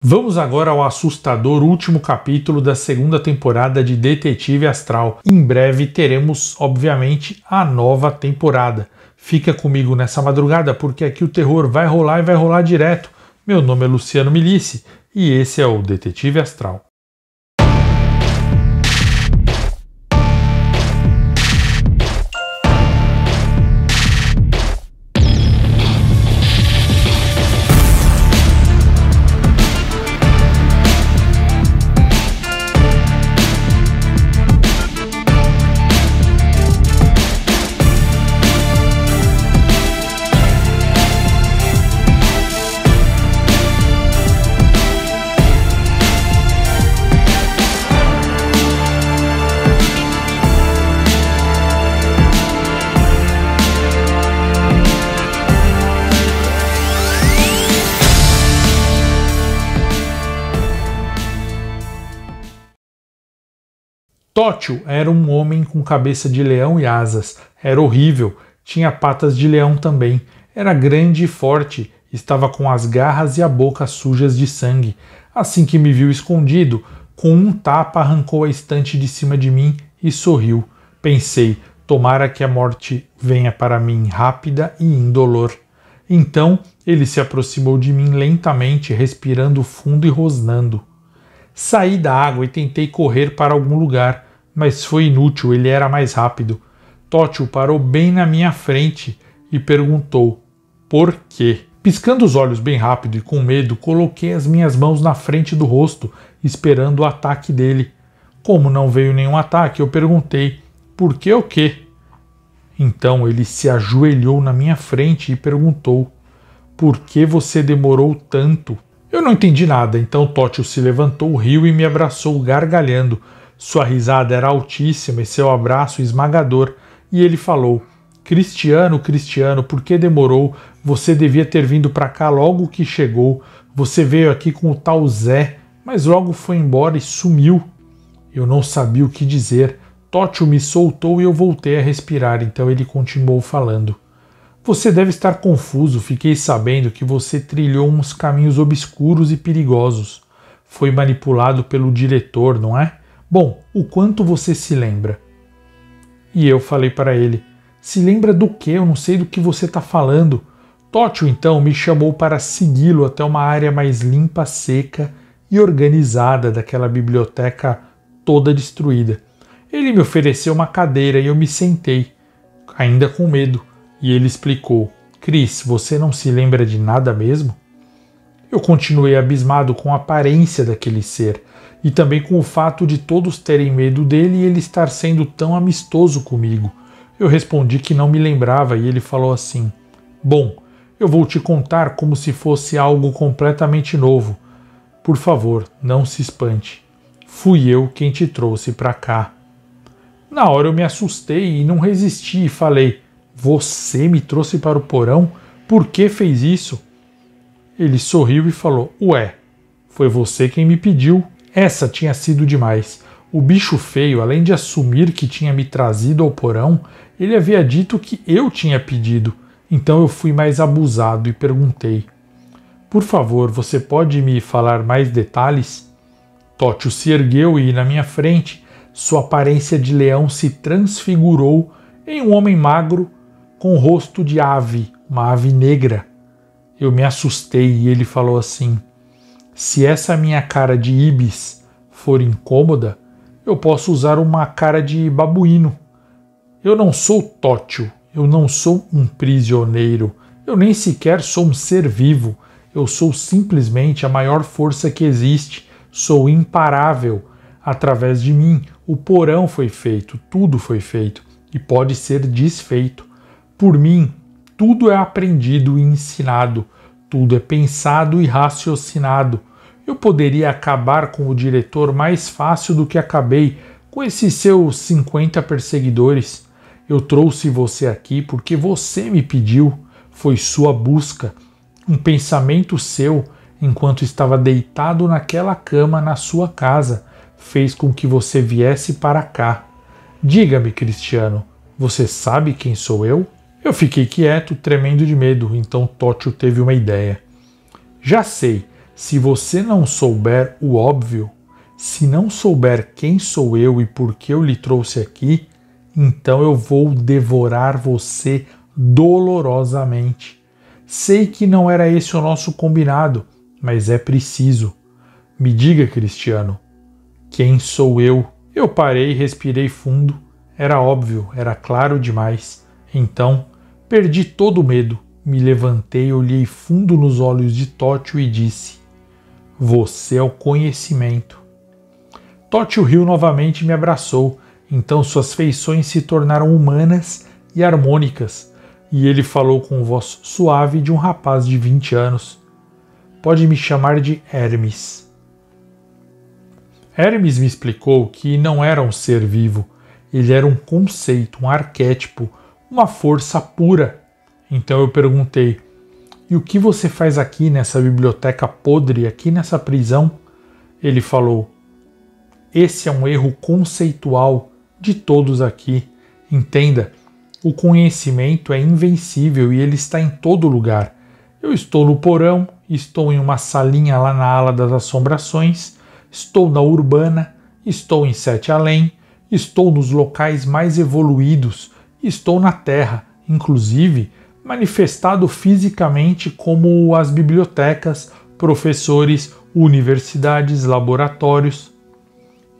Vamos agora ao assustador último capítulo da segunda temporada de Detetive Astral. Em breve teremos, obviamente, a nova temporada. Fica comigo nessa madrugada porque aqui o terror vai rolar e vai rolar direto. Meu nome é Luciano Milici e esse é o Detetive Astral. Tótil era um homem com cabeça de leão e asas. Era horrível. Tinha patas de leão também. Era grande e forte. Estava com as garras e a boca sujas de sangue. Assim que me viu escondido, com um tapa arrancou a estante de cima de mim e sorriu. Pensei, tomara que a morte venha para mim rápida e indolor. Então ele se aproximou de mim lentamente, respirando fundo e rosnando. Saí da água e tentei correr para algum lugar, mas foi inútil, ele era mais rápido. Tótil parou bem na minha frente e perguntou, por quê? Piscando os olhos bem rápido e com medo, coloquei as minhas mãos na frente do rosto, esperando o ataque dele. Como não veio nenhum ataque, eu perguntei, por que o quê? Então ele se ajoelhou na minha frente e perguntou, por que você demorou tanto? Eu não entendi nada, então Tótil se levantou, riu e me abraçou gargalhando. Sua risada era altíssima e seu abraço esmagador, e ele falou, Cristiano, por que demorou? Você devia ter vindo para cá logo que chegou. Você veio aqui com o tal Zé, mas logo foi embora e sumiu. Eu não sabia o que dizer. Tótil me soltou e eu voltei a respirar, então ele continuou falando. Você deve estar confuso, fiquei sabendo que você trilhou uns caminhos obscuros e perigosos. Foi manipulado pelo diretor, não é? Bom, o quanto você se lembra? E eu falei para ele, se lembra do quê? Eu não sei do que você está falando. Tótil então me chamou para segui-lo até uma área mais limpa, seca e organizada daquela biblioteca toda destruída. Ele me ofereceu uma cadeira e eu me sentei, ainda com medo. E ele explicou, Cris, você não se lembra de nada mesmo? Eu continuei abismado com a aparência daquele ser e também com o fato de todos terem medo dele e ele estar sendo tão amistoso comigo. Eu respondi que não me lembrava e ele falou assim, bom, eu vou te contar como se fosse algo completamente novo. Por favor, não se espante. Fui eu quem te trouxe para cá. Na hora eu me assustei e não resisti e falei, você me trouxe para o porão? Por que fez isso? Ele sorriu e falou, ué, foi você quem me pediu. Essa tinha sido demais. O bicho feio, além de assumir que tinha me trazido ao porão, ele havia dito que eu tinha pedido. Então eu fui mais abusado e perguntei, por favor, você pode me falar mais detalhes? Tótil se ergueu e, na minha frente, sua aparência de leão se transfigurou em um homem magro com o rosto de ave, uma ave negra. Eu me assustei e ele falou assim, se essa minha cara de ibis for incômoda, eu posso usar uma cara de babuíno. Eu não sou Tótil, eu não sou um prisioneiro, eu nem sequer sou um ser vivo, eu sou simplesmente a maior força que existe, sou imparável. Através de mim, o porão foi feito, tudo foi feito e pode ser desfeito. Por mim, tudo é aprendido e ensinado, tudo é pensado e raciocinado. Eu poderia acabar com o diretor mais fácil do que acabei com esses seus 50 perseguidores. Eu trouxe você aqui porque você me pediu, foi sua busca. Um pensamento seu, enquanto estava deitado naquela cama na sua casa, fez com que você viesse para cá. Diga-me, Cristiano, você sabe quem sou eu? Eu fiquei quieto, tremendo de medo, então Tótil teve uma ideia. Já sei, Se você não souber o óbvio, se não souber quem sou eu e por que eu lhe trouxe aqui, então eu vou devorar você dolorosamente. Sei que não era esse o nosso combinado, mas é preciso. Me diga, Cristiano, quem sou eu? Eu parei, respirei fundo. Era óbvio, era claro demais. Então, perdi todo o medo. Me levantei, olhei fundo nos olhos de Tótio e disse: Você é o conhecimento. Tótio riu novamente e me abraçou. Então suas feições se tornaram humanas e harmônicas, e ele falou com voz suave de um rapaz de 20 anos. Pode me chamar de Hermes. Hermes me explicou que não era um ser vivo, ele era um conceito, um arquétipo, uma força pura. Então eu perguntei: e o que você faz aqui nessa biblioteca podre, aqui nessa prisão? Ele falou: esse é um erro conceitual de todos aqui. Entenda, o conhecimento é invencível e ele está em todo lugar. Eu estou no porão, estou em uma salinha lá na ala das assombrações, estou na urbana, estou em Sete Além, estou nos locais mais evoluídos, estou na Terra, inclusive manifestado fisicamente como as bibliotecas, professores, universidades, laboratórios.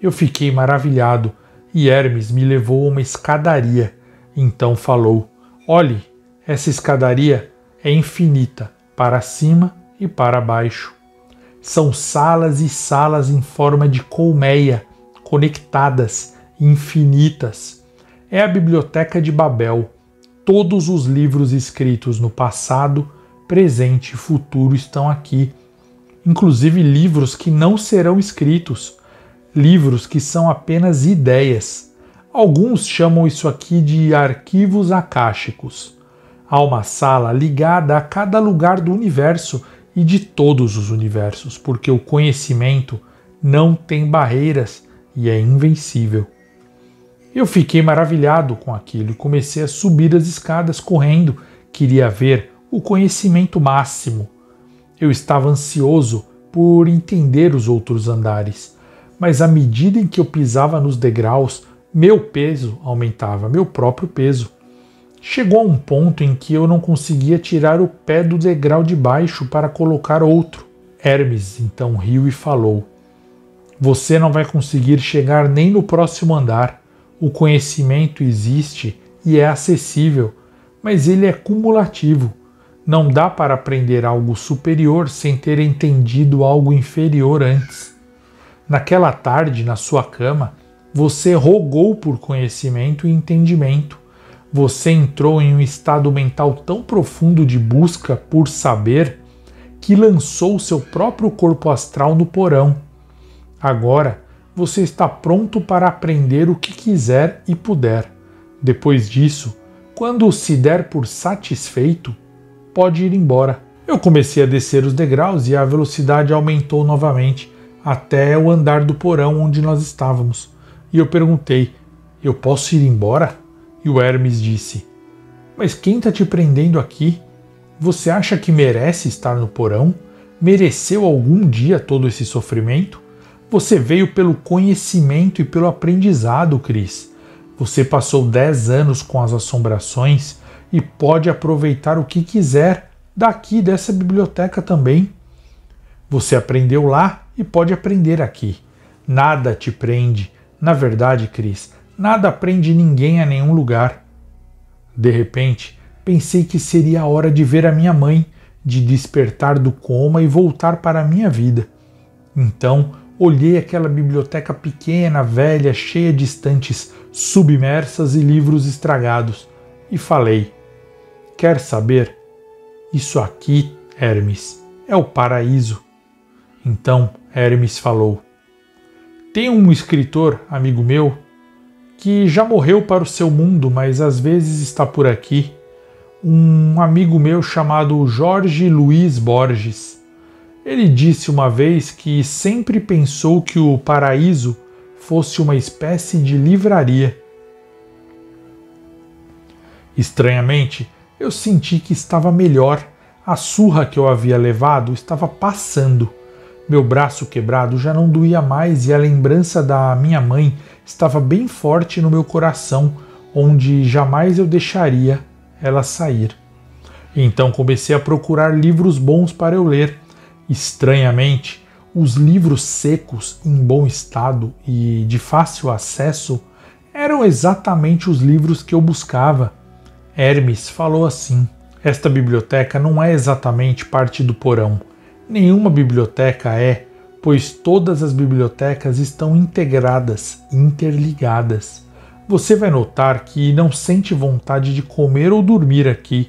Eu fiquei maravilhado e Hermes me levou a uma escadaria. Então falou: olhe, essa escadaria é infinita, para cima e para baixo. São salas e salas em forma de colmeia, conectadas, infinitas. É a biblioteca de Babel. Todos os livros escritos no passado, presente e futuro estão aqui. Inclusive livros que não serão escritos. Livros que são apenas ideias. Alguns chamam isso aqui de arquivos akáshicos. Há uma sala ligada a cada lugar do universo e de todos os universos, porque o conhecimento não tem barreiras e é invencível. Eu fiquei maravilhado com aquilo e comecei a subir as escadas correndo. Queria ver o conhecimento máximo. Eu estava ansioso por entender os outros andares, mas à medida em que eu pisava nos degraus, meu peso aumentava, meu próprio peso. Chegou a um ponto em que eu não conseguia tirar o pé do degrau de baixo para colocar outro. Hermes então riu e falou: Você não vai conseguir chegar nem no próximo andar. O conhecimento existe e é acessível, mas ele é cumulativo. Não dá para aprender algo superior sem ter entendido algo inferior antes. Naquela tarde, na sua cama, você rogou por conhecimento e entendimento. Você entrou em um estado mental tão profundo de busca por saber que lançou seu próprio corpo astral no porão. Agora, você está pronto para aprender o que quiser e puder. Depois disso, quando se der por satisfeito, pode ir embora. Eu comecei a descer os degraus e a velocidade aumentou novamente até o andar do porão onde nós estávamos. E eu perguntei: eu posso ir embora? E o Hermes disse: mas quem está te prendendo aqui? Você acha que merece estar no porão? Mereceu algum dia todo esse sofrimento? Você veio pelo conhecimento e pelo aprendizado, Cris. Você passou 10 anos com as assombrações e pode aproveitar o que quiser daqui dessa biblioteca também. Você aprendeu lá e pode aprender aqui. Nada te prende. Na verdade, Cris, nada prende ninguém a nenhum lugar. De repente, pensei que seria a hora de ver a minha mãe, de despertar do coma e voltar para a minha vida. Então, olhei aquela biblioteca pequena, velha, cheia de estantes submersas e livros estragados, e falei: quer saber? Isso aqui, Hermes, é o paraíso. Então Hermes falou: tem um escritor, amigo meu, que já morreu para o seu mundo, mas às vezes está por aqui. Um amigo meu chamado Jorge Luiz Borges. Ele disse uma vez que sempre pensou que o paraíso fosse uma espécie de livraria. Estranhamente, eu senti que estava melhor. A surra que eu havia levado estava passando. Meu braço quebrado já não doía mais e a lembrança da minha mãe estava bem forte no meu coração, onde jamais eu deixaria ela sair. Então comecei a procurar livros bons para eu ler. Estranhamente, os livros secos, em bom estado e de fácil acesso eram exatamente os livros que eu buscava. Hermes falou assim: esta biblioteca não é exatamente parte do porão. Nenhuma biblioteca é, pois todas as bibliotecas estão integradas, interligadas. Você vai notar que não sente vontade de comer ou dormir aqui.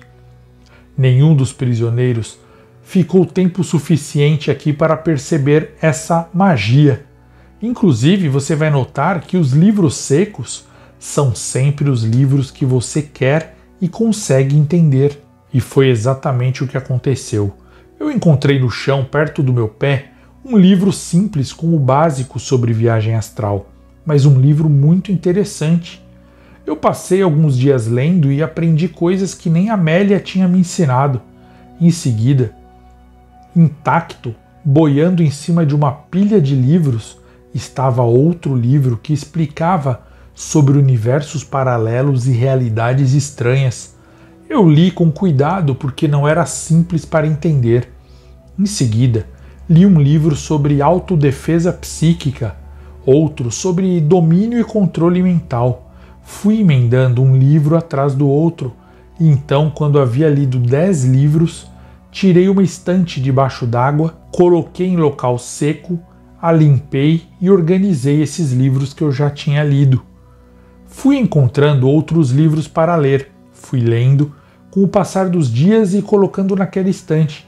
Nenhum dos prisioneiros ficou tempo suficiente aqui para perceber essa magia. Inclusive, você vai notar que os livros secos são sempre os livros que você quer e consegue entender. E foi exatamente o que aconteceu. Eu encontrei no chão, perto do meu pé, um livro simples com o básico sobre viagem astral, mas um livro muito interessante. Eu passei alguns dias lendo e aprendi coisas que nem Amélia tinha me ensinado. Em seguida, intacto, boiando em cima de uma pilha de livros, estava outro livro que explicava sobre universos paralelos e realidades estranhas. Eu li com cuidado porque não era simples para entender. Em seguida, li um livro sobre autodefesa psíquica, outro sobre domínio e controle mental. Fui emendando um livro atrás do outro, e então, quando havia lido 10 livros, tirei uma estante debaixo d'água, coloquei em local seco, a limpei e organizei esses livros que eu já tinha lido. Fui encontrando outros livros para ler, fui lendo, com o passar dos dias e colocando naquela estante.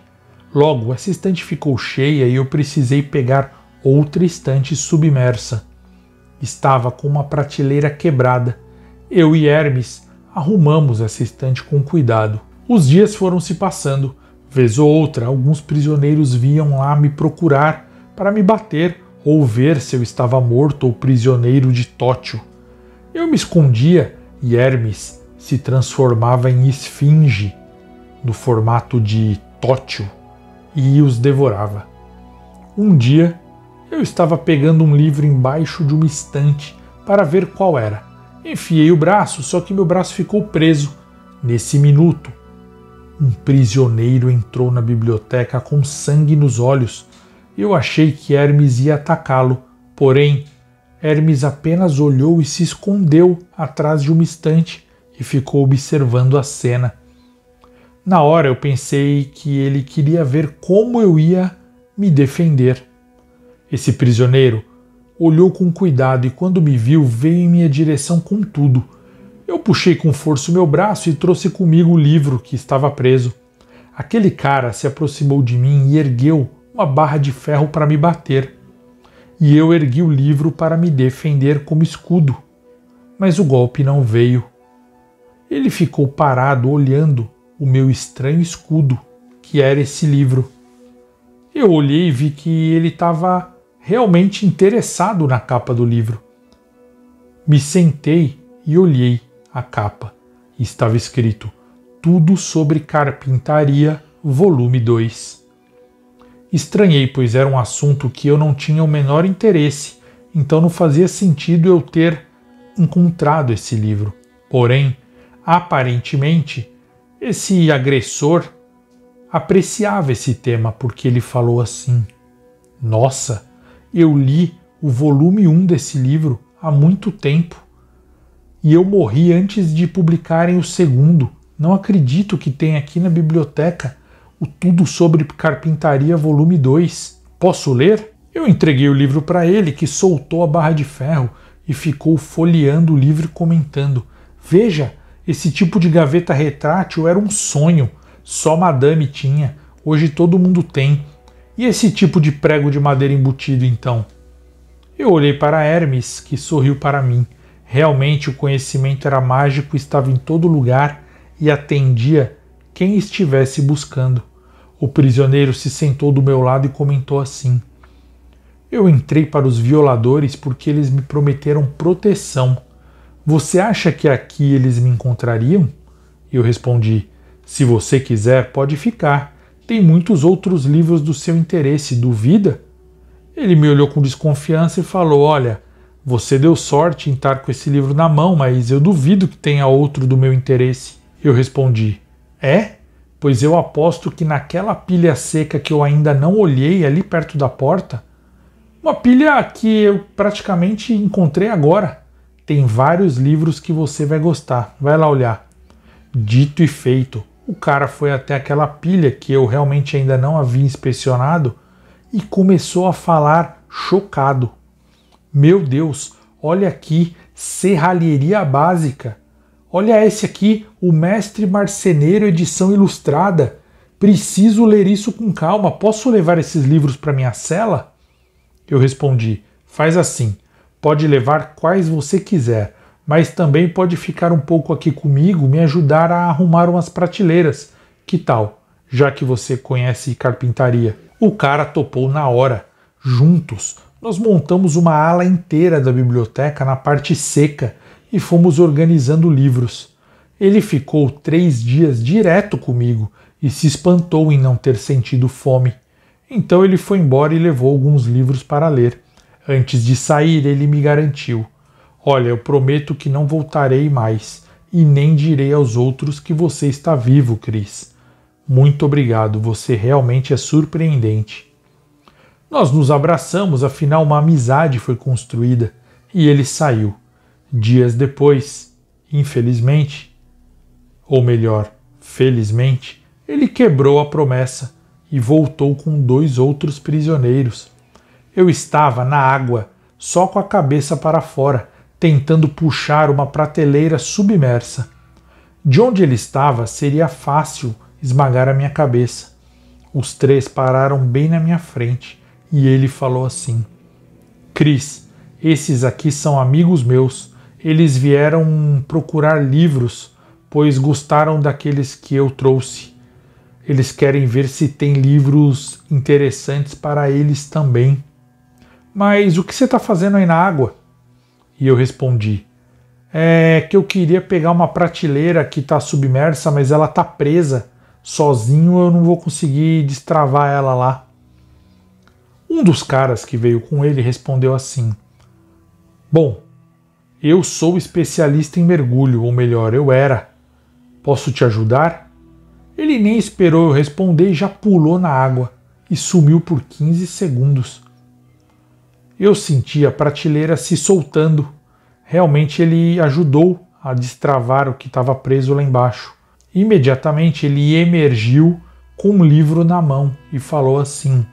Logo, essa estante ficou cheia e eu precisei pegar outra estante submersa. Estava com uma prateleira quebrada. Eu e Hermes arrumamos essa estante com cuidado. Os dias foram se passando. Vez ou outra, alguns prisioneiros vinham lá me procurar para me bater ou ver se eu estava morto ou prisioneiro de Tótio. Eu me escondia e Hermes se transformava em esfinge, no formato de Tótio, e os devorava. Um dia, eu estava pegando um livro embaixo de uma estante para ver qual era. Enfiei o braço, só que meu braço ficou preso. Nesse minuto, um prisioneiro entrou na biblioteca com sangue nos olhos. Eu achei que Hermes ia atacá-lo, porém, Hermes apenas olhou e se escondeu atrás de uma estante e ficou observando a cena. Na hora eu pensei que ele queria ver como eu ia me defender. Esse prisioneiro olhou com cuidado e quando me viu veio em minha direção com tudo. Eu puxei com força o meu braço e trouxe comigo o livro que estava preso. Aquele cara se aproximou de mim e ergueu uma barra de ferro para me bater. E eu ergui o livro para me defender como escudo. Mas o golpe não veio. Ele ficou parado olhando o meu estranho escudo, que era esse livro. Eu olhei e vi que ele estava realmente interessado na capa do livro. Me sentei e olhei a capa. Estava escrito Tudo sobre Carpintaria, volume 2. Estranhei, pois era um assunto que eu não tinha o menor interesse, então não fazia sentido eu ter encontrado esse livro. Porém, aparentemente, esse agressor apreciava esse tema porque ele falou assim: Nossa, eu li o volume 1 desse livro há muito tempo e eu morri antes de publicarem o segundo. Não acredito que tem aqui na biblioteca o Tudo sobre Carpintaria volume 2. Posso ler? Eu entreguei o livro para ele, que soltou a barra de ferro e ficou folheando o livro comentando: Veja, esse tipo de gaveta retrátil era um sonho. Só Madame tinha. Hoje todo mundo tem. E esse tipo de prego de madeira embutido, então? Eu olhei para Hermes, que sorriu para mim. Realmente o conhecimento era mágico, estava em todo lugar e atendia quem estivesse buscando. O prisioneiro se sentou do meu lado e comentou assim: Eu entrei para os violadores porque eles me prometeram proteção. Você acha que aqui eles me encontrariam? Eu respondi: Se você quiser, pode ficar. Tem muitos outros livros do seu interesse, duvida? Ele me olhou com desconfiança e falou: olha, você deu sorte em estar com esse livro na mão, mas eu duvido que tenha outro do meu interesse. Eu respondi: é? Pois eu aposto que naquela pilha seca que eu ainda não olhei ali perto da porta, uma pilha que eu praticamente encontrei agora, tem vários livros que você vai gostar. Vai lá olhar. Dito e feito, o cara foi até aquela pilha que eu realmente ainda não havia inspecionado e começou a falar chocado. Meu Deus, olha aqui, serralheria básica. Olha esse aqui, o Mestre Marceneiro, edição ilustrada. Preciso ler isso com calma. Posso levar esses livros para minha cela? Eu respondi: faz assim, pode levar quais você quiser, mas também pode ficar um pouco aqui comigo, me ajudar a arrumar umas prateleiras. Que tal? Já que você conhece carpintaria. O cara topou na hora. Juntos, nós montamos uma ala inteira da biblioteca na parte seca e fomos organizando livros. Ele ficou 3 dias direto comigo e se espantou em não ter sentido fome. Então ele foi embora e levou alguns livros para ler. Antes de sair, ele me garantiu: olha, eu prometo que não voltarei mais e nem direi aos outros que você está vivo, Chris. Muito obrigado, você realmente é surpreendente. Nós nos abraçamos, afinal uma amizade foi construída, e ele saiu. Dias depois, infelizmente, ou melhor, felizmente, ele quebrou a promessa e voltou com 2 outros prisioneiros. Eu estava na água, só com a cabeça para fora, tentando puxar uma prateleira submersa. De onde ele estava, seria fácil esmagar a minha cabeça. Os 3 pararam bem na minha frente e ele falou assim: Chris, esses aqui são amigos meus. Eles vieram procurar livros, pois gostaram daqueles que eu trouxe. Eles querem ver se tem livros interessantes para eles também. Mas o que você está fazendo aí na água? E eu respondi: é que eu queria pegar uma prateleira que está submersa, mas ela está presa. Sozinho eu não vou conseguir destravar ela lá. Um dos caras que veio com ele respondeu assim: bom, eu sou especialista em mergulho, ou melhor, eu era. Posso te ajudar? Ele nem esperou eu responder e já pulou na água e sumiu por 15 segundos. Eu senti a prateleira se soltando. Realmente ele ajudou a destravar o que estava preso lá embaixo. Imediatamente ele emergiu com um livro na mão e falou assim: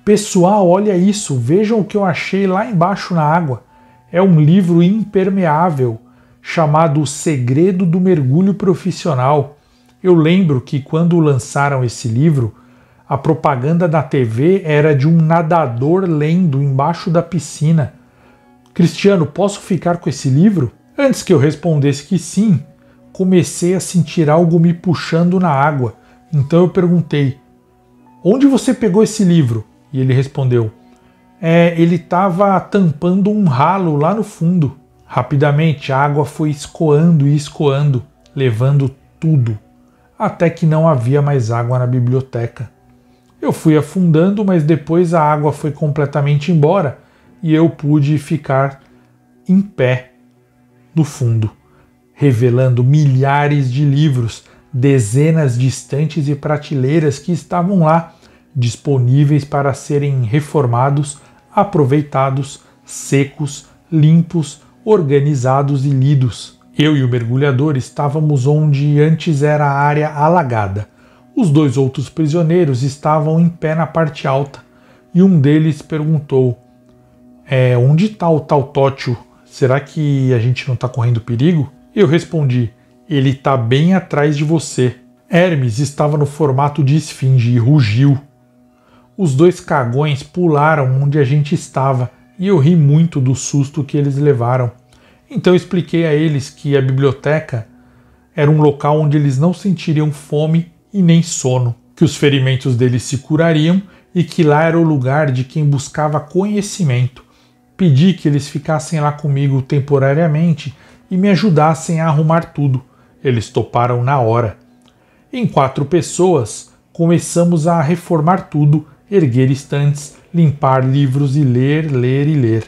pessoal, olha isso, vejam o que eu achei lá embaixo na água. É um livro impermeável chamado O Segredo do Mergulho Profissional. Eu lembro que quando lançaram esse livro, a propaganda da TV era de um nadador lendo embaixo da piscina. Cristiano, posso ficar com esse livro? Antes que eu respondesse que sim, comecei a sentir algo me puxando na água. Então eu perguntei: onde você pegou esse livro? E ele respondeu: ele estava tampando um ralo lá no fundo. Rapidamente a água foi escoando e escoando, levando tudo, até que não havia mais água na biblioteca. Eu fui afundando, mas depois a água foi completamente embora e eu pude ficar em pé no fundo, revelando milhares de livros, dezenas de estantes e prateleiras que estavam lá, disponíveis para serem reformados, aproveitados, secos, limpos, organizados e lidos. Eu e o mergulhador estávamos onde antes era a área alagada. Os 2 outros prisioneiros estavam em pé na parte alta e um deles perguntou: onde está o tal Tótil? Será que a gente não está correndo perigo? Eu respondi: ele está bem atrás de você. Hermes estava no formato de esfinge e rugiu. Os 2 cagões pularam onde a gente estava e eu ri muito do susto que eles levaram. Então expliquei a eles que a biblioteca era um local onde eles não sentiriam fome e nem sono, que os ferimentos deles se curariam e que lá era o lugar de quem buscava conhecimento. Pedi que eles ficassem lá comigo temporariamente e me ajudassem a arrumar tudo. Eles toparam na hora. Em 4 pessoas, começamos a reformar tudo, erguer estantes, limpar livros e ler, ler e ler.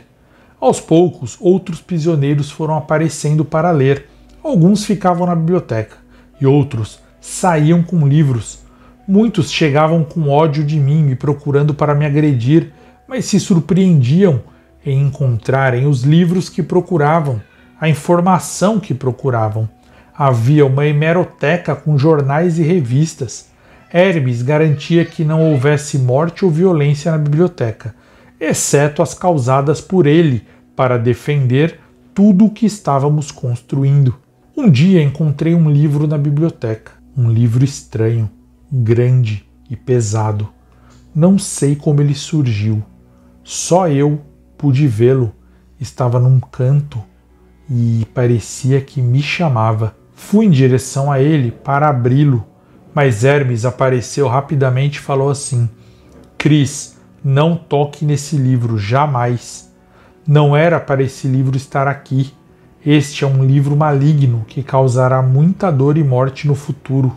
Aos poucos, outros prisioneiros foram aparecendo para ler. Alguns ficavam na biblioteca e outros saíam com livros. Muitos chegavam com ódio de mim, me procurando para me agredir, mas se surpreendiam em encontrarem os livros que procuravam, a informação que procuravam. Havia uma hemeroteca com jornais e revistas. Hermes garantia que não houvesse morte ou violência na biblioteca, exceto as causadas por ele para defender tudo o que estávamos construindo. Um dia encontrei um livro na biblioteca, um livro estranho, grande e pesado. Não sei como ele surgiu. Só eu pude vê-lo. Estava num canto e parecia que me chamava. Fui em direção a ele para abri-lo, mas Hermes apareceu rapidamente e falou assim: Cris, não toque nesse livro, jamais. Não era para esse livro estar aqui. Este é um livro maligno que causará muita dor e morte no futuro.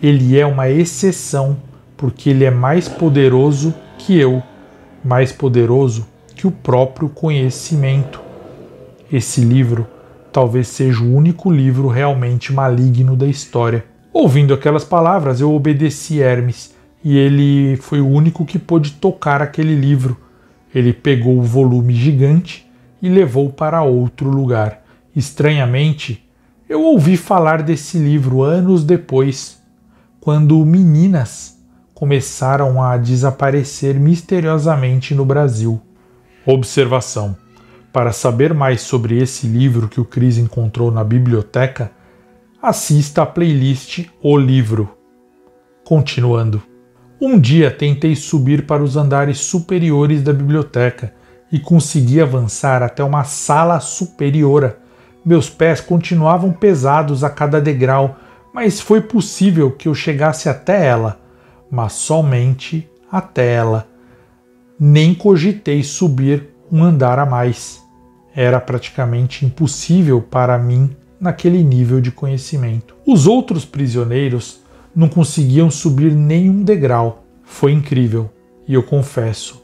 Ele é uma exceção, porque ele é mais poderoso que eu, mais poderoso que o próprio conhecimento. Esse livro talvez seja o único livro realmente maligno da história. Ouvindo aquelas palavras, eu obedeci Hermes, e ele foi o único que pôde tocar aquele livro. Ele pegou o volume gigante e levou para outro lugar. Estranhamente, eu ouvi falar desse livro anos depois, quando meninas começaram a desaparecer misteriosamente no Brasil. Observação: para saber mais sobre esse livro que o Cris encontrou na biblioteca, assista à playlist O Livro. Continuando. Um dia tentei subir para os andares superiores da biblioteca e consegui avançar até uma sala superiora. Meus pés continuavam pesados a cada degrau, mas foi possível que eu chegasse até ela, mas somente até ela. Nem cogitei subir um andar a mais. Era praticamente impossível para mim naquele nível de conhecimento. Os outros prisioneiros não conseguiam subir nenhum degrau. Foi incrível, e eu confesso,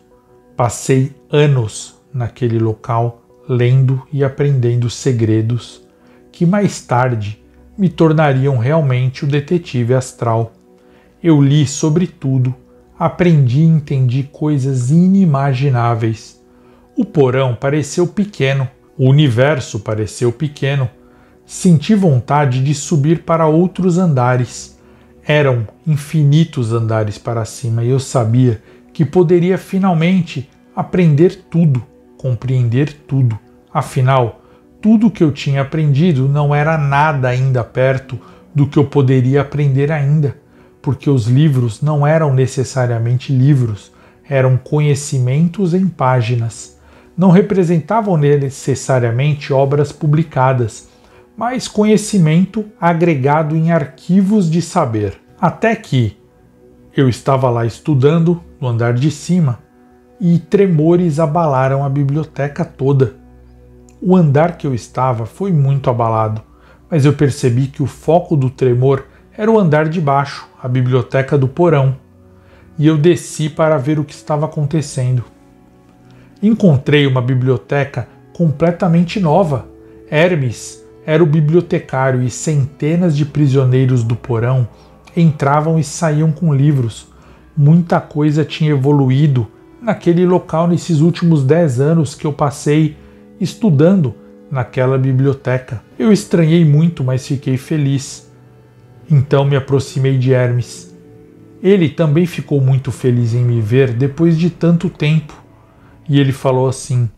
passei anos naquele local lendo e aprendendo segredos que mais tarde me tornariam realmente o detetive astral. Eu li sobre tudo, aprendi e entendi coisas inimagináveis. O porão pareceu pequeno, o universo pareceu pequeno. Senti vontade de subir para outros andares. Eram infinitos andares para cima e eu sabia que poderia finalmente aprender tudo, compreender tudo. Afinal, tudo que eu tinha aprendido não era nada ainda perto do que eu poderia aprender ainda, porque os livros não eram necessariamente livros, eram conhecimentos em páginas. Não representavam necessariamente obras publicadas, mas conhecimento agregado em arquivos de saber. Até que eu estava lá estudando, no andar de cima, e tremores abalaram a biblioteca toda. O andar que eu estava foi muito abalado, mas eu percebi que o foco do tremor era o andar de baixo, a biblioteca do porão, e eu desci para ver o que estava acontecendo. Encontrei uma biblioteca completamente nova. Hermes era o bibliotecário e centenas de prisioneiros do porão entravam e saíam com livros. Muita coisa tinha evoluído naquele local nesses últimos 10 anos que eu passei estudando naquela biblioteca. Eu estranhei muito, mas fiquei feliz. Então me aproximei de Hermes. Ele também ficou muito feliz em me ver depois de tanto tempo. E ele falou assim: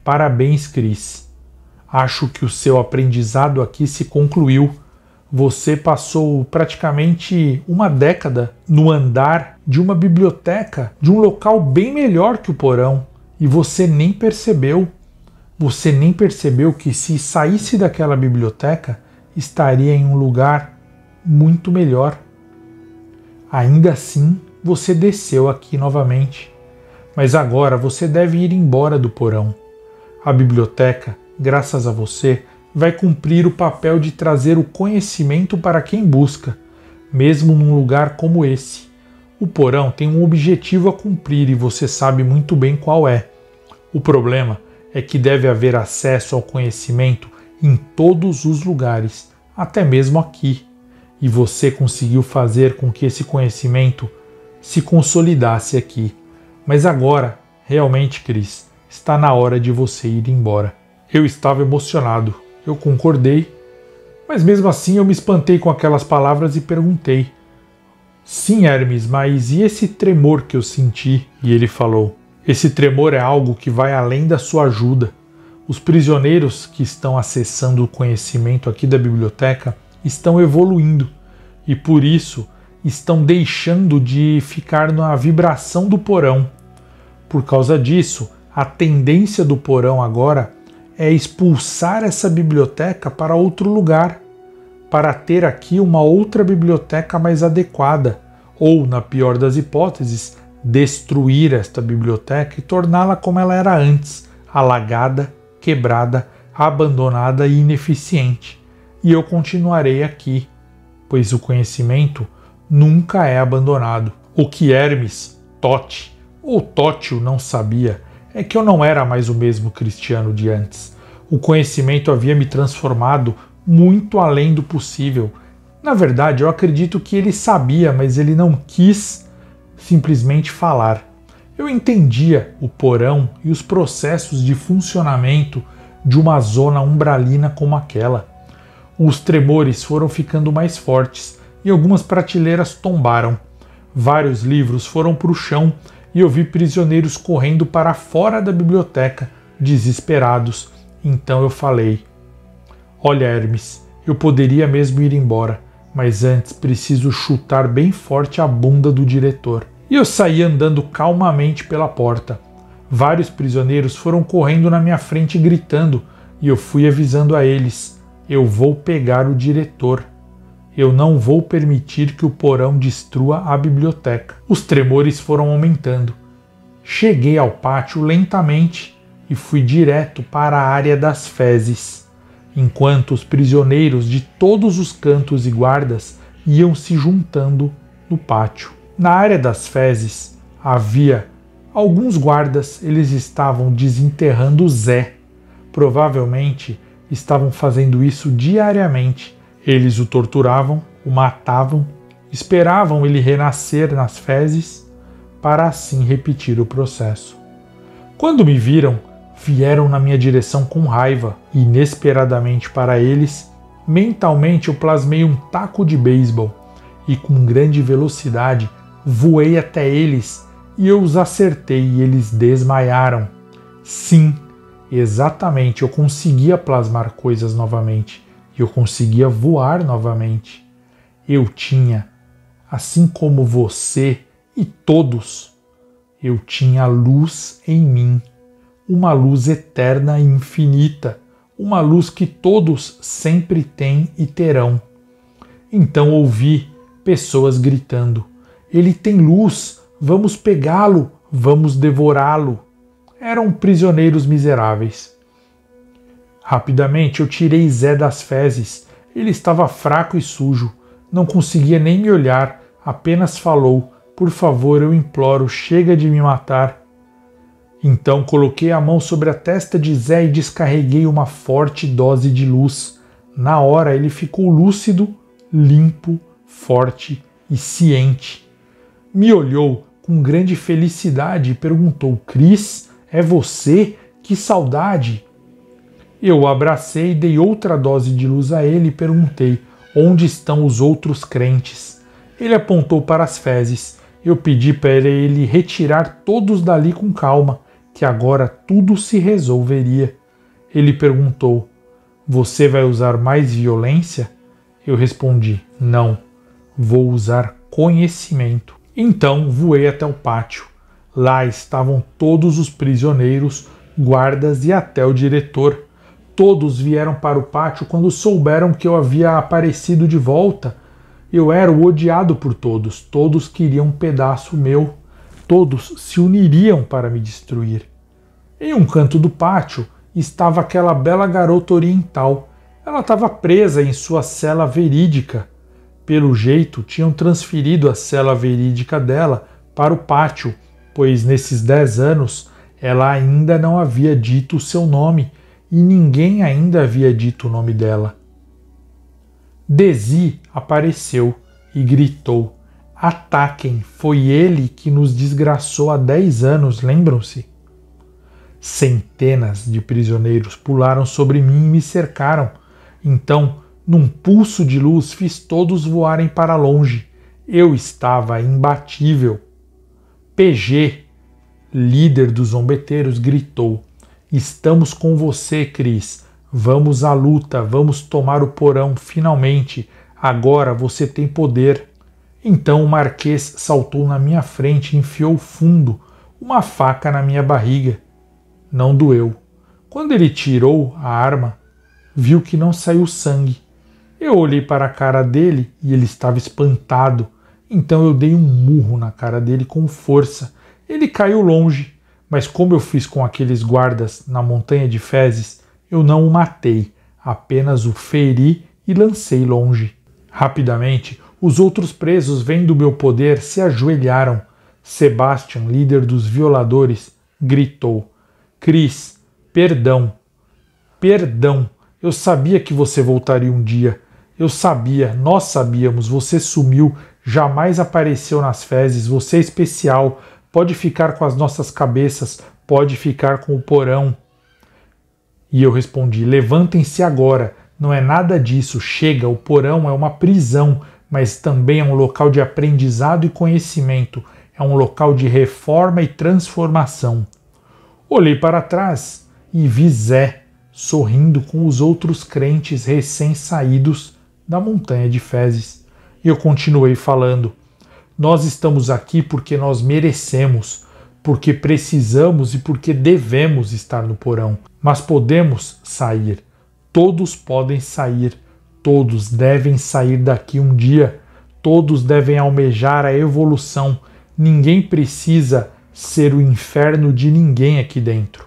parabéns, Cris. Acho que o seu aprendizado aqui se concluiu. Você passou praticamente uma década no andar de uma biblioteca, de um local bem melhor que o porão, e você nem percebeu. Você nem percebeu que se saísse daquela biblioteca, estaria em um lugar muito melhor. Ainda assim, você desceu aqui novamente. Mas agora você deve ir embora do porão. A biblioteca, graças a você, vai cumprir o papel de trazer o conhecimento para quem busca, mesmo num lugar como esse, O porão tem um objetivo a cumprir e você sabe muito bem qual é. O problema é que deve haver acesso ao conhecimento em todos os lugares, até mesmo aqui. E você conseguiu fazer com que esse conhecimento se consolidasse aqui. Mas agora, realmente, Chris, está na hora de você ir embora. Eu estava emocionado, eu concordei, mas mesmo assim eu me espantei com aquelas palavras e perguntei: sim, Hermes, mas e esse tremor que eu senti? E ele falou: esse tremor é algo que vai além da sua ajuda. Os prisioneiros que estão acessando o conhecimento aqui da biblioteca estão evoluindo e por isso estão deixando de ficar na vibração do porão. Por causa disso, a tendência do porão agora é expulsar essa biblioteca para outro lugar, para ter aqui uma outra biblioteca mais adequada, ou, na pior das hipóteses, destruir esta biblioteca e torná-la como ela era antes, alagada, quebrada, abandonada e ineficiente. E eu continuarei aqui, pois o conhecimento nunca é abandonado. O que Hermes, Totti ou Tótil não sabia é que eu não era mais o mesmo cristiano de antes. O conhecimento havia me transformado muito além do possível. Na verdade, eu acredito que ele sabia, mas ele não quis simplesmente falar. Eu entendia o porão e os processos de funcionamento de uma zona umbralina como aquela. Os tremores foram ficando mais fortes e algumas prateleiras tombaram. Vários livros foram para o chão e eu vi prisioneiros correndo para fora da biblioteca, desesperados. Então eu falei: olha, Hermes, eu poderia mesmo ir embora, mas antes preciso chutar bem forte a bunda do diretor. E eu saí andando calmamente pela porta. Vários prisioneiros foram correndo na minha frente gritando e eu fui avisando a eles: eu vou pegar o diretor. Eu não vou permitir que o porão destrua a biblioteca. Os tremores foram aumentando. Cheguei ao pátio lentamente e fui direto para a área das fezes, enquanto os prisioneiros de todos os cantos e guardas iam se juntando no pátio. Na área das fezes havia alguns guardas, eles estavam desenterrando Zé. Provavelmente estavam fazendo isso diariamente. Eles o torturavam, o matavam, esperavam ele renascer nas fezes para assim repetir o processo. Quando me viram, vieram na minha direção com raiva e, inesperadamente para eles, mentalmente eu plasmei um taco de beisebol e com grande velocidade voei até eles e eu os acertei e eles desmaiaram. Sim, exatamente, eu conseguia plasmar coisas novamente. Eu conseguia voar novamente. Eu tinha, assim como você e todos, eu tinha luz em mim, uma luz eterna e infinita, uma luz que todos sempre têm e terão. Então ouvi pessoas gritando: ele tem luz, vamos pegá-lo, vamos devorá-lo. Eram prisioneiros miseráveis. Rapidamente eu tirei Zé das fezes. Ele estava fraco e sujo. Não conseguia nem me olhar. Apenas falou: por favor, eu imploro, chega de me matar. Então coloquei a mão sobre a testa de Zé e descarreguei uma forte dose de luz. Na hora ele ficou lúcido, limpo, forte e ciente. Me olhou com grande felicidade e perguntou: Chris, é você? Que saudade! Eu o abracei, dei outra dose de luz a ele e perguntei: onde estão os outros crentes? Ele apontou para as fezes. Eu pedi para ele retirar todos dali com calma, que agora tudo se resolveria. Ele perguntou: você vai usar mais violência? Eu respondi: não, vou usar conhecimento. Então voei até o pátio. Lá estavam todos os prisioneiros, guardas e até o diretor. Todos vieram para o pátio quando souberam que eu havia aparecido de volta. Eu era o odiado por todos, todos queriam um pedaço meu, todos se uniriam para me destruir. Em um canto do pátio estava aquela bela garota oriental. Ela estava presa em sua cela verídica. Pelo jeito, tinham transferido a cela verídica dela para o pátio, pois nesses 10 anos ela ainda não havia dito o seu nome e ninguém ainda havia dito o nome dela. Desi apareceu e gritou: "Ataquem! Foi ele que nos desgraçou há 10 anos, lembram-se?" Centenas de prisioneiros pularam sobre mim e me cercaram. Então, num pulso de luz, fiz todos voarem para longe. Eu estava imbatível. PG, líder dos zombeteiros, gritou: "Estamos com você, Chris. Vamos à luta, vamos tomar o porão, finalmente. Agora você tem poder." Então o Marquês saltou na minha frente e enfiou fundo, uma faca na minha barriga. Não doeu. Quando ele tirou a arma, viu que não saiu sangue. Eu olhei para a cara dele e ele estava espantado. Então eu dei um murro na cara dele com força. Ele caiu longe, mas como eu fiz com aqueles guardas na Montanha de Fezes, eu não o matei, apenas o feri e lancei longe. Rapidamente, os outros presos, vendo meu poder, se ajoelharam. Sebastian, líder dos violadores, gritou: "Chris, perdão, perdão. Eu sabia que você voltaria um dia. Eu sabia, nós sabíamos, você sumiu, jamais apareceu nas fezes, você é especial, pode ficar com as nossas cabeças, pode ficar com o porão." E eu respondi: "Levantem-se agora, não é nada disso, chega, o porão é uma prisão, mas também é um local de aprendizado e conhecimento, é um local de reforma e transformação." Olhei para trás e vi Zé sorrindo com os outros crentes recém-saídos da Montanha de Fezes. E eu continuei falando: "Nós estamos aqui porque nós merecemos, porque precisamos e porque devemos estar no porão. Mas podemos sair. Todos podem sair. Todos devem sair daqui um dia. Todos devem almejar a evolução. Ninguém precisa ser o inferno de ninguém aqui dentro."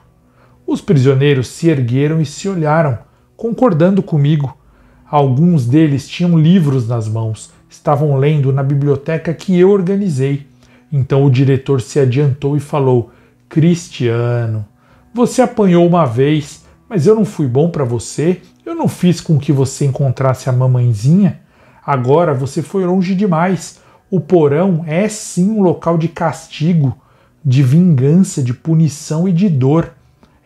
Os prisioneiros se ergueram e se olharam, concordando comigo. Alguns deles tinham livros nas mãos, estavam lendo na biblioteca que eu organizei. Então o diretor se adiantou e falou: "Cristiano, você apanhou uma vez, mas eu não fui bom para você, eu não fiz com que você encontrasse a mamãezinha. Agora você foi longe demais. O porão é sim um local de castigo, de vingança, de punição e de dor.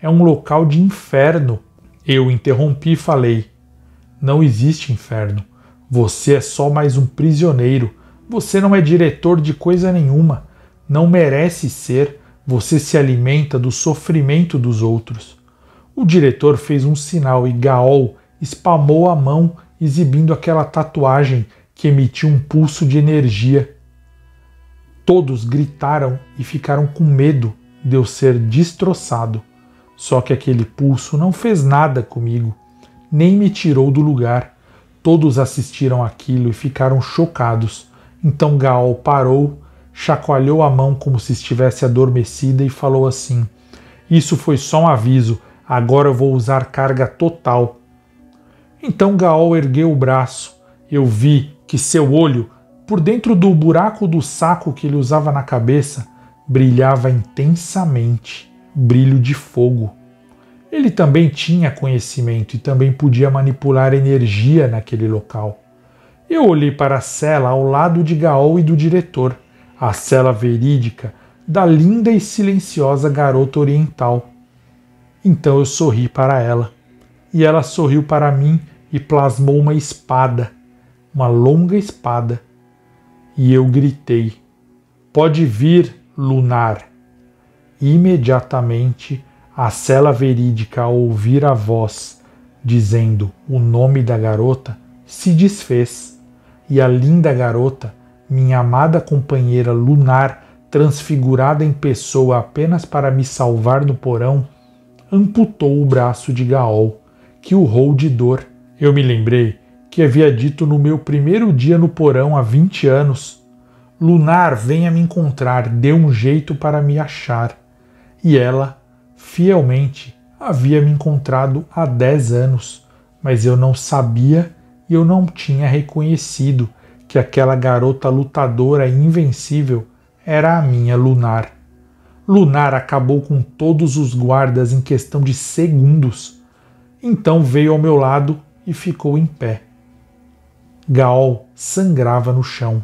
É um local de inferno." Eu interrompi e falei: "Não existe inferno. Você é só mais um prisioneiro. Você não é diretor de coisa nenhuma. Não merece ser. Você se alimenta do sofrimento dos outros." O diretor fez um sinal e Gaol espalmou a mão, exibindo aquela tatuagem que emitia um pulso de energia. Todos gritaram e ficaram com medo de eu ser destroçado. Só que aquele pulso não fez nada comigo, nem me tirou do lugar. Todos assistiram aquilo e ficaram chocados. Então Gaol parou, chacoalhou a mão como se estivesse adormecida e falou assim: "Isso foi só um aviso, agora eu vou usar carga total." Então Gaol ergueu o braço. Eu vi que seu olho, por dentro do buraco do saco que ele usava na cabeça, brilhava intensamente, brilho de fogo. Ele também tinha conhecimento e também podia manipular energia naquele local. Eu olhei para a cela ao lado de Gaol e do diretor, a cela verídica da linda e silenciosa garota oriental. Então eu sorri para ela, e ela sorriu para mim e plasmou uma espada, uma longa espada. E eu gritei: "Pode vir, Lunar." E imediatamente a cela verídica, ao ouvir a voz dizendo o nome da garota, se desfez, e a linda garota, minha amada companheira Lunar, transfigurada em pessoa apenas para me salvar no porão, amputou o braço de Gaol, que urrou de dor. Eu me lembrei que havia dito no meu primeiro dia no porão há 20 anos: "Lunar, venha me encontrar, dê um jeito para me achar." E ela, fielmente, havia me encontrado há 10 anos, mas eu não sabia e eu não tinha reconhecido que aquela garota lutadora e invencível era a minha Lunar. Lunar acabou com todos os guardas em questão de segundos. Então veio ao meu lado e ficou em pé. Gaol sangrava no chão.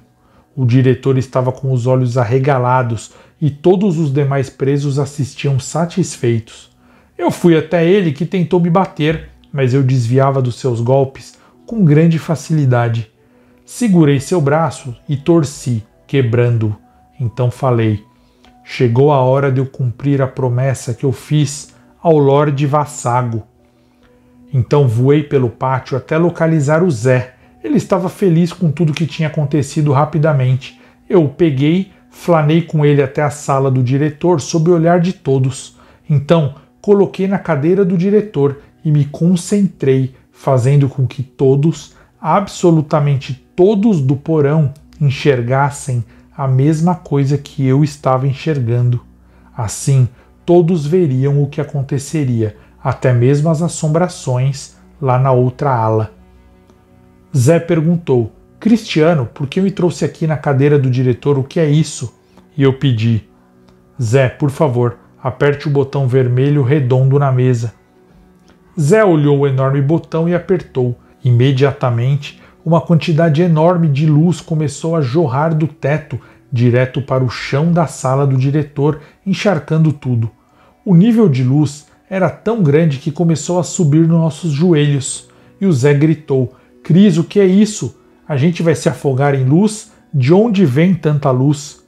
O diretor estava com os olhos arregalados e todos os demais presos assistiam satisfeitos. Eu fui até ele, que tentou me bater, mas eu desviava dos seus golpes com grande facilidade. Segurei seu braço e torci, quebrando-o. Então falei: chegou a hora de eu cumprir a promessa que eu fiz ao Lorde Vassago. Então voei pelo pátio até localizar o Zé. Ele estava feliz com tudo que tinha acontecido rapidamente. Eu o peguei, flanei com ele até a sala do diretor sob o olhar de todos. Então coloquei na cadeira do diretor e me concentrei, fazendo com que todos, absolutamente todos do porão, enxergassem a mesma coisa que eu estava enxergando. Assim, todos veriam o que aconteceria, até mesmo as assombrações lá na outra ala. Zé perguntou: Cristiano, por que me trouxe aqui na cadeira do diretor? O que é isso? E eu pedi: Zé, por favor, aperte o botão vermelho redondo na mesa. Zé olhou o enorme botão e apertou. Imediatamente, uma quantidade enorme de luz começou a jorrar do teto direto para o chão da sala do diretor, encharcando tudo. O nível de luz era tão grande que começou a subir nos nossos joelhos. E o Zé gritou: Cris, o que é isso? A gente vai se afogar em luz? De onde vem tanta luz?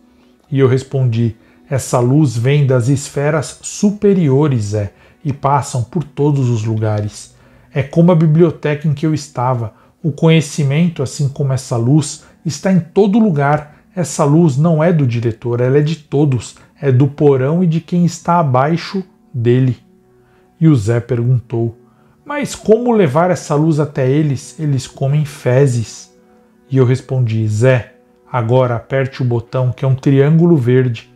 E eu respondi: essa luz vem das esferas superiores, Zé, e passam por todos os lugares. É como a biblioteca em que eu estava. O conhecimento, assim como essa luz, está em todo lugar. Essa luz não é do diretor, ela é de todos. É do porão e de quem está abaixo dele. E o Zé perguntou: mas como levar essa luz até eles? Eles comem fezes. E eu respondi: Zé, agora aperte o botão que é um triângulo verde.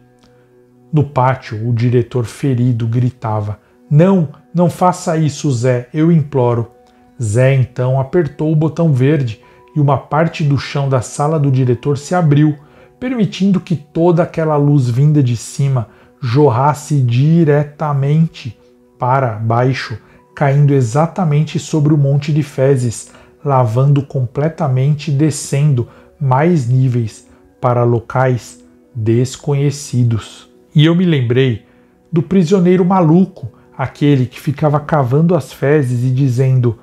No pátio, o diretor ferido gritava: Não, não faça isso, Zé, eu imploro. Zé então apertou o botão verde e uma parte do chão da sala do diretor se abriu, permitindo que toda aquela luz vinda de cima jorrasse diretamente para baixo, caindo exatamente sobre o monte de fezes, lavando completamente e descendo mais níveis para locais desconhecidos. E eu me lembrei do prisioneiro maluco, aquele que ficava cavando as fezes e dizendo: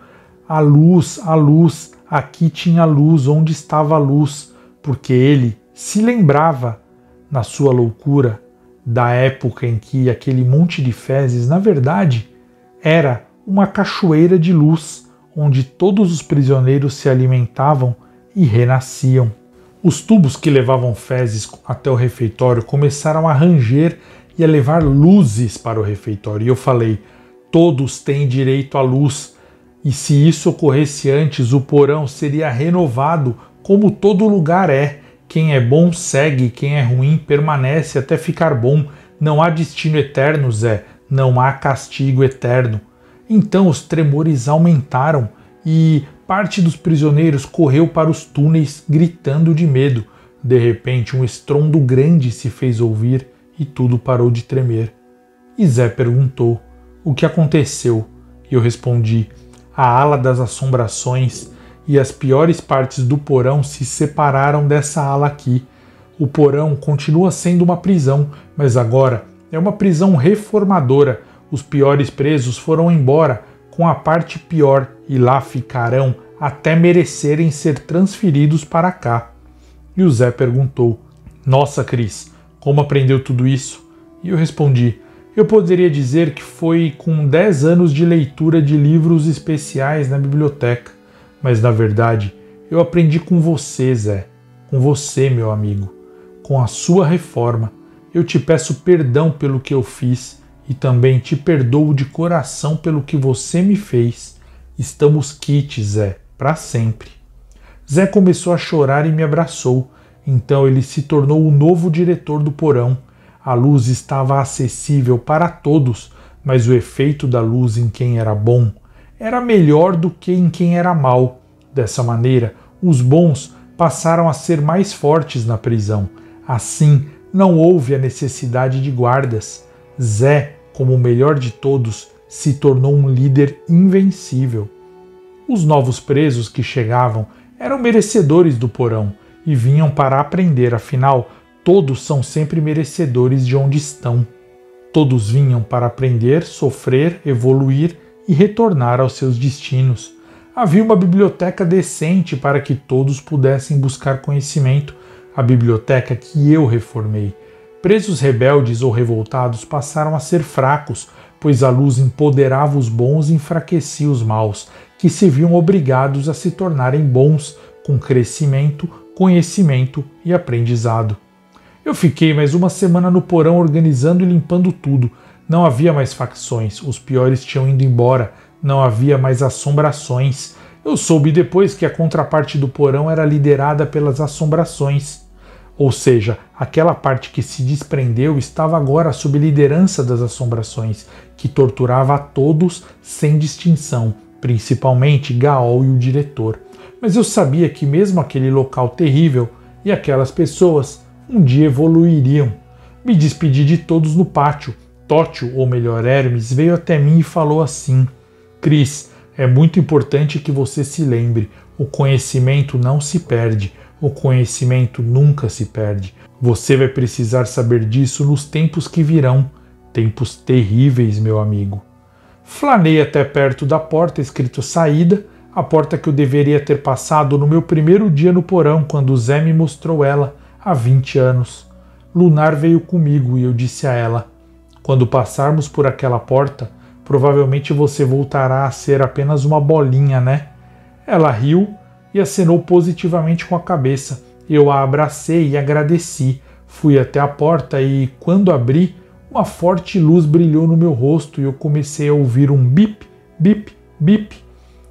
a luz, aqui tinha luz, onde estava a luz? Porque ele se lembrava, na sua loucura, da época em que aquele monte de fezes, na verdade, era uma cachoeira de luz, onde todos os prisioneiros se alimentavam e renasciam. Os tubos que levavam fezes até o refeitório começaram a ranger e a levar luzes para o refeitório. E eu falei: todos têm direito à luz. E se isso ocorresse antes, o porão seria renovado, como todo lugar é. Quem é bom segue, quem é ruim permanece até ficar bom. Não há destino eterno, Zé. Não há castigo eterno. Então os tremores aumentaram e parte dos prisioneiros correu para os túneis gritando de medo. De repente um estrondo grande se fez ouvir e tudo parou de tremer. E Zé perguntou: o que aconteceu? E eu respondi: a ala das assombrações e as piores partes do porão se separaram dessa ala aqui. O porão continua sendo uma prisão, mas agora é uma prisão reformadora. Os piores presos foram embora com a parte pior e lá ficarão até merecerem ser transferidos para cá. E o Zé perguntou: nossa, Cris, como aprendeu tudo isso? E eu respondi: eu poderia dizer que foi com 10 anos de leitura de livros especiais na biblioteca. Mas na verdade, eu aprendi com você, Zé. Com você, meu amigo. Com a sua reforma. Eu te peço perdão pelo que eu fiz e também te perdoo de coração pelo que você me fez. Estamos quites, Zé, para sempre. Zé começou a chorar e me abraçou. Então ele se tornou o novo diretor do porão. A luz estava acessível para todos, mas o efeito da luz em quem era bom era melhor do que em quem era mau. Dessa maneira, os bons passaram a ser mais fortes na prisão. Assim, não houve a necessidade de guardas. Zé, como o melhor de todos, se tornou um líder invencível. Os novos presos que chegavam eram merecedores do porão e vinham para aprender, afinal, todos são sempre merecedores de onde estão. Todos vinham para aprender, sofrer, evoluir e retornar aos seus destinos. Havia uma biblioteca decente para que todos pudessem buscar conhecimento, a biblioteca que eu reformei. Presos rebeldes ou revoltados passaram a ser fracos, pois a luz empoderava os bons e enfraquecia os maus, que se viam obrigados a se tornarem bons, com crescimento, conhecimento e aprendizado. Eu fiquei mais uma semana no porão organizando e limpando tudo. Não havia mais facções, os piores tinham ido embora, não havia mais assombrações. Eu soube depois que a contraparte do porão era liderada pelas assombrações. Ou seja, aquela parte que se desprendeu estava agora sob liderança das assombrações, que torturava a todos sem distinção, principalmente Gaol e o diretor. Mas eu sabia que mesmo aquele local terrível e aquelas pessoas um dia evoluiriam. Me despedi de todos no pátio. Tótio, ou melhor Hermes, veio até mim e falou assim: Cris, é muito importante que você se lembre, o conhecimento não se perde, o conhecimento nunca se perde. Você vai precisar saber disso nos tempos que virão, tempos terríveis, meu amigo. Flanei até perto da porta escrito saída, a porta que eu deveria ter passado no meu primeiro dia no porão, quando Zé me mostrou ela, há 20 anos. Lunar veio comigo e eu disse a ela: quando passarmos por aquela porta, provavelmente você voltará a ser apenas uma bolinha, né? Ela riu e acenou positivamente com a cabeça. Eu a abracei e agradeci. Fui até a porta e, quando abri, uma forte luz brilhou no meu rosto e eu comecei a ouvir um bip, bip, bip.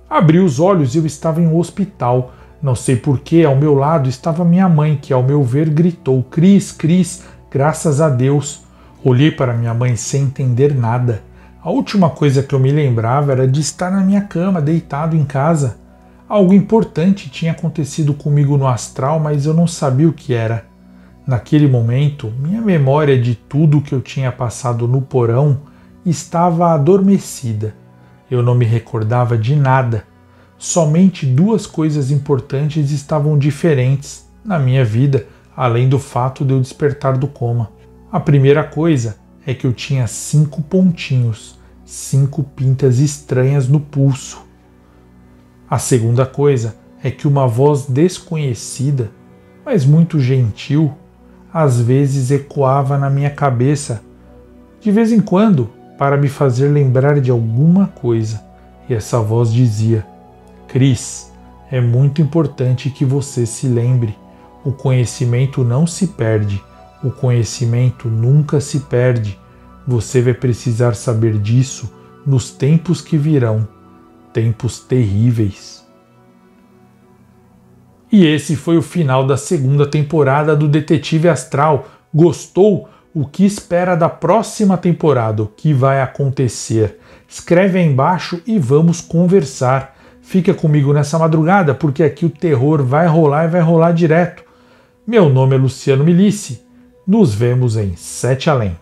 Abri os olhos e eu estava em um hospital. Não sei porquê, ao meu lado estava minha mãe, que ao meu ver gritou: Cris, Cris, graças a Deus. Olhei para minha mãe sem entender nada. A última coisa que eu me lembrava era de estar na minha cama, deitado em casa. Algo importante tinha acontecido comigo no astral, mas eu não sabia o que era. Naquele momento, minha memória de tudo o que eu tinha passado no porão estava adormecida. Eu não me recordava de nada. Somente duas coisas importantes estavam diferentes na minha vida, além do fato de eu despertar do coma. A primeira coisa é que eu tinha 5 pontinhos, 5 pintas estranhas no pulso. A segunda coisa é que uma voz desconhecida, mas muito gentil, às vezes ecoava na minha cabeça, de vez em quando, para me fazer lembrar de alguma coisa. E essa voz dizia: Cris, é muito importante que você se lembre. O conhecimento não se perde. O conhecimento nunca se perde. Você vai precisar saber disso nos tempos que virão, tempos terríveis. E esse foi o final da segunda temporada do Detetive Astral. Gostou? O que espera da próxima temporada? O que vai acontecer? Escreve aí embaixo e vamos conversar. Fica comigo nessa madrugada, porque aqui o terror vai rolar e vai rolar direto. Meu nome é Luciano Milici. Nos vemos em 7 Além.